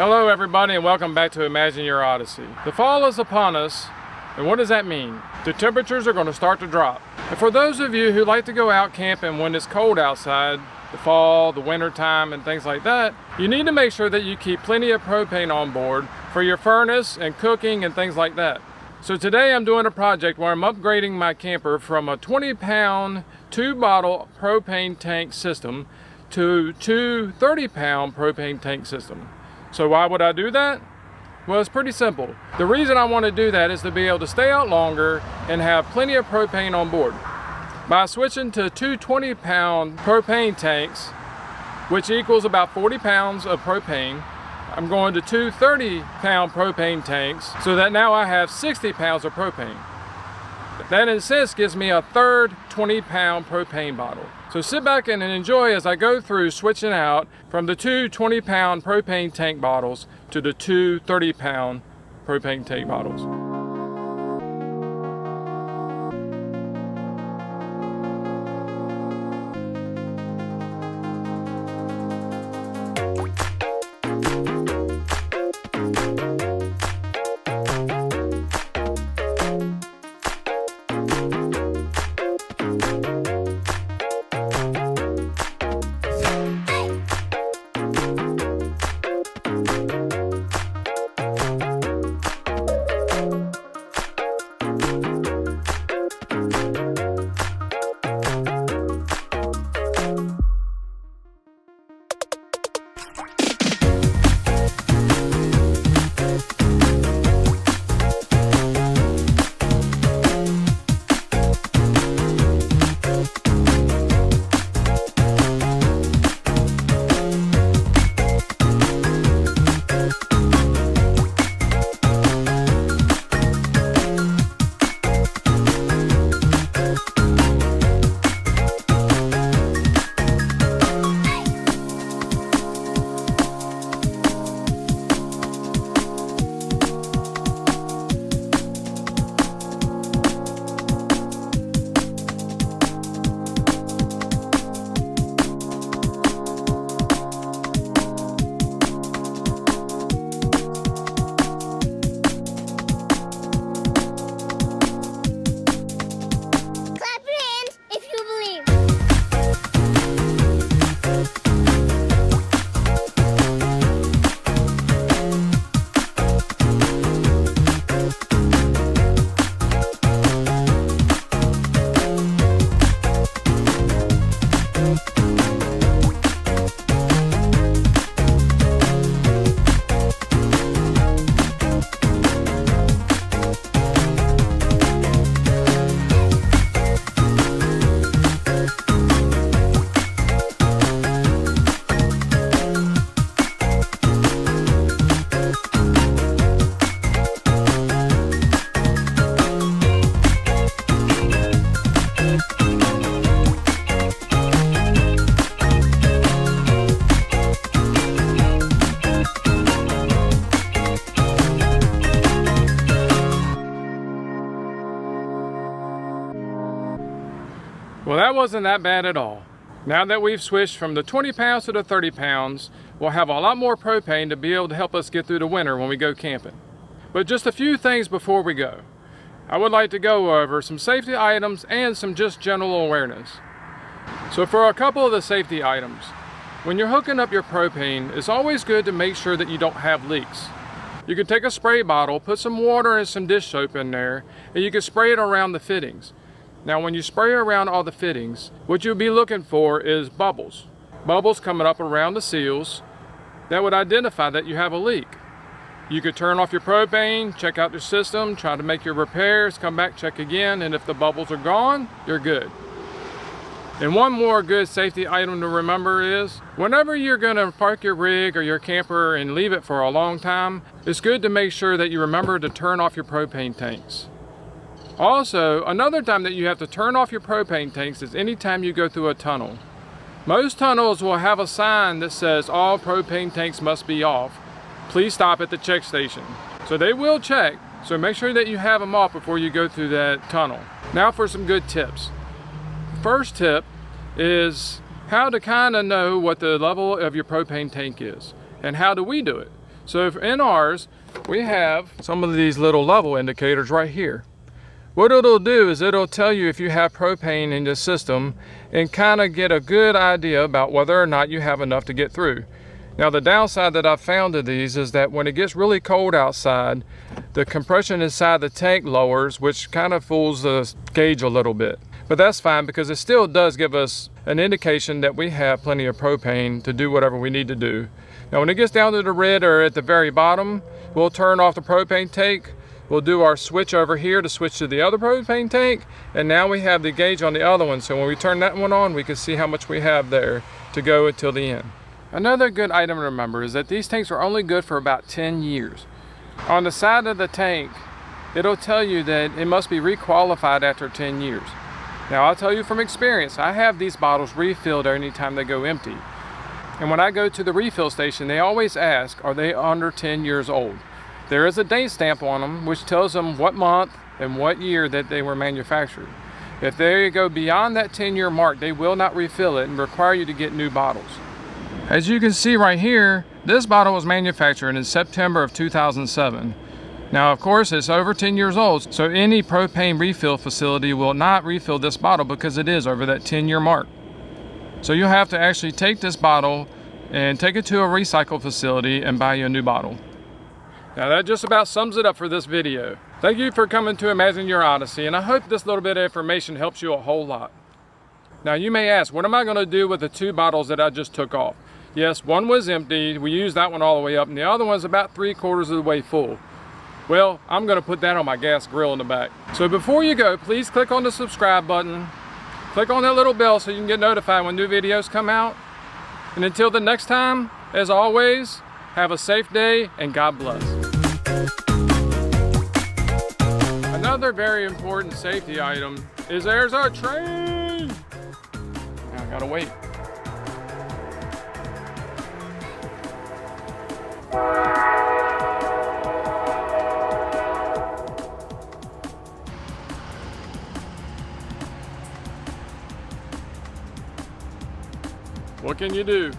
Hello everybody and welcome back to Imagine Your Odyssey. The fall is upon us, and what does that mean? The temperatures are going to start to drop. And for those of you who like to go out camping when it's cold outside, the fall, the winter time and things like that, you need to make sure that you keep plenty of propane on board for your furnace and cooking and things like that. So today I'm doing a project where I'm upgrading my camper from a 20-pound 2-bottle propane tank system to 2 30-pound propane tank system. So why would I do that? Well, it's pretty simple. The reason I want to do that is to be able to stay out longer and have plenty of propane on board. By switching to 2 20-pound propane tanks, which equals about 40 pounds of propane, I'm going to 2 30-pound propane tanks, so that now I have 60 pounds of propane. That in a sense gives me a third 20-pound propane bottle. So sit back and enjoy as I go through switching out from the 2 20-pound propane tank bottles to the 2 30-pound propane tank bottles. Well, that wasn't that bad at all. Now that we've switched from the 20 pounds to the 30 pounds, we'll have a lot more propane to be able to help us get through the winter when we go camping. But just a few things before we go. I would like to go over some safety items and some just general awareness. So for a couple of the safety items, when you're hooking up your propane, it's always good to make sure that you don't have leaks. You can take a spray bottle, put some water and some dish soap in there, and you can spray it around the fittings. Now when you spray around all the fittings, what you'll be looking for is bubbles. Bubbles coming up around the seals. That would identify that you have a leak. You could turn off your propane, check out your system, try to make your repairs, come back, check again, and if the bubbles are gone, you're good. And one more good safety item to remember is, whenever you're gonna park your rig or your camper and leave it for a long time, it's good to make sure that you remember to turn off your propane tanks. Also, another time that you have to turn off your propane tanks is anytime you go through a tunnel. Most tunnels will have a sign that says all propane tanks must be off. Please stop at the check station. So they will check, so make sure that you have them off before you go through that tunnel. Now for some good tips. First tip is how to kind of know what the level of your propane tank is. And how do we do it? So in ours, we have some of these little level indicators right here. What it'll do is it'll tell you if you have propane in your system and kind of get a good idea about whether or not you have enough to get through. Now the downside that I've found to these is that when it gets really cold outside, the compression inside the tank lowers, which kind of fools the gauge a little bit. But that's fine because it still does give us an indication that we have plenty of propane to do whatever we need to do. Now when it gets down to the red or at the very bottom, we'll turn off the propane tank. We'll do our switch over here to switch to the other propane tank, and now we have the gauge on the other one, so when we turn that one on, we can see how much we have there to go until the end. Another good item to remember is that these tanks are only good for about 10 years. On the side of the tank, it'll tell you that it must be requalified after 10 years. Now I'll tell you from experience, I have these bottles refilled anytime they go empty. And when I go to the refill station, they always ask, are they under 10 years old? There is a date stamp on them which tells them what month and what year that they were manufactured. If they go beyond that 10-year mark, they will not refill it and require you to get new bottles. As you can see right here, this bottle was manufactured in September of 2007. Now of course it's over 10 years old, so any propane refill facility will not refill this bottle because it is over that 10-year mark. So you'll have to actually take this bottle and take it to a recycle facility and buy you a new bottle. Now that just about sums it up for this video. Thank you for coming to Imagine Your Odyssey, and I hope this little bit of information helps you a whole lot. Now you may ask, what am I going to do with the 2 bottles that I just took off? Yes, one was empty, we used that one all the way up, and the other one's about 3/4 of the way full. Well, I'm going to put that on my gas grill in the back. So before you go, please click on the subscribe button, click on that little bell so you can get notified when new videos come out. And until the next time, as always, have a safe day and God bless. Another very important safety item is there's our train. Now I gotta wait. What can you do?